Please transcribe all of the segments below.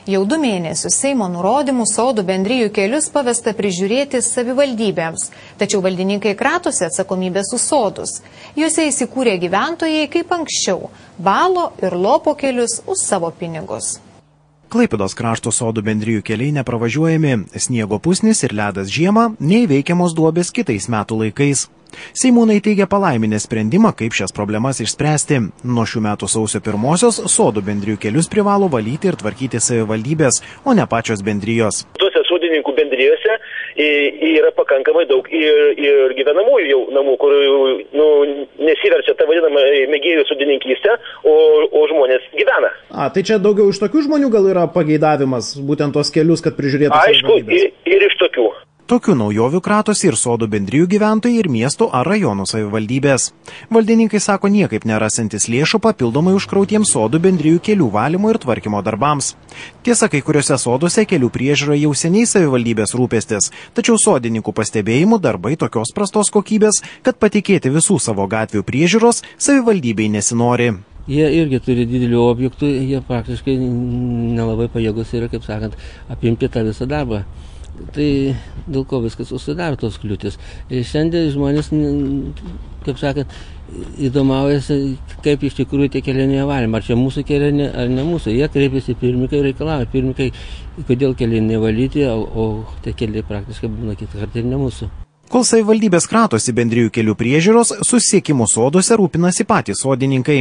Jau 2 mėnesius Seimo nurodymų sodų bendrijų kelius pavesta prižiūrėti savivaldybėms, tačiau valdininkai kratosi atsakomybės už sodus. Juose įsikūrė gyventojai kaip anksčiau, valo ir lopo kelius už savo pinigus. Klaipėdos krašto sodų bendrijų keliai nepravažiuojami, sniego pusnis ir ledas žiemą, neįveikiamos duobės kitais metų laikais. Seimūnai teigia palaiminę sprendimą, kaip šias problemas išspręsti. Nuo šių metų sausio 1-osios sodų bendrijų kelius privalo valyti ir tvarkyti savivaldybės, o ne pačios bendrijos. Tuose sodininkų bendrijose yra pakankamai daug ir gyvenamųjų jau namų, kur nesiverčia ta vadinama mėgėjų sodininkystė, o žmonės gyvena. Tai čia daugiau iš tokių žmonių gal yra pageidavimas, būtent tos kelius, kad prižiūrėtų savivaldybės? Aišku, ir iš tokių. Tokių naujovių kratosi ir sodų bendrijų gyventojai ir miestų ar rajonų savivaldybės. Valdininkai sako niekaip nerasantis lėšų papildomai užkrautiems sodų bendrijų kelių valymo ir tvarkymo darbams. Tiesa, kai kuriuose soduose kelių priežiūra jau seniai savivaldybės rūpestis, tačiau sodininkų pastebėjimų darbai tokios prastos kokybės, kad patikėti visų savo gatvių priežiūros savivaldybei nesinori. Jie irgi turi didelių objektų, jie praktiškai nelabai pajėgus yra, kaip sakant, apimti tą visą darbą. Tai dėl ko viskas susidaro tos kliūtis. Ir šiandien žmonės, kaip sakant, įdomaujasi, kaip iš tikrųjų tie keliai nevalimi. Ar čia mūsų keliai, ar ne mūsų. Jie kreipiasi pirmininkai ir reikalauja. Pirmininkai, kodėl keliai nevalyti, o tie keliai praktiškai būna kitą kartą ir ne mūsų. Kol savivaldybės kratosi bendrijų kelių priežiūros, susisiekimo soduose rūpinasi patys sodininkai.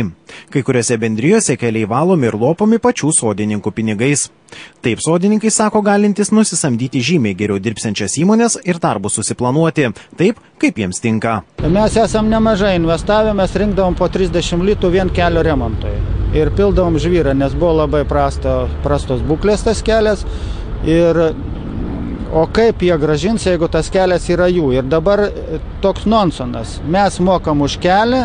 Kai kuriuose bendrijose keliai valomi ir lopomi pačių sodininkų pinigais. Taip sodininkai sako galintis nusisamdyti žymiai geriau dirbsiančias įmonės ir darbus susiplanuoti, taip kaip jiems tinka. Mes esam nemažai investavę, mes rinkdavom po 30 litų vien kelio remontui. Ir pildavom žvyrą, nes buvo labai prastos būklės tas kelias. O kaip jie grąžins, jeigu tas kelias yra jų? Ir dabar toks nonsonas. Mes mokam už kelią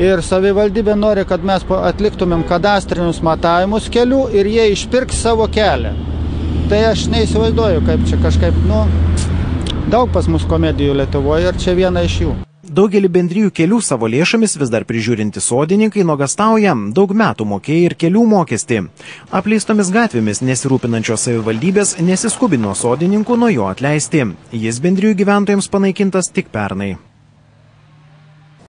ir savivaldybė nori, kad mes atliktumėm kadastrinius matavimus kelių ir jie išpirks savo kelią. Tai aš neįsivaizduoju, kaip čia kažkaip, daug pas mus komedijų Lietuvoje ir čia viena iš jų. Daugelį bendrijų kelių savo lėšomis vis dar prižiūrinti sodininkai nuogąstauja, daug metų mokėjo ir kelių mokestį. Apleistomis gatvėmis nesirūpinančios savivaldybės nesiskubino sodininkų nuo jo atleisti. Jis bendrijų gyventojams panaikintas tik pernai.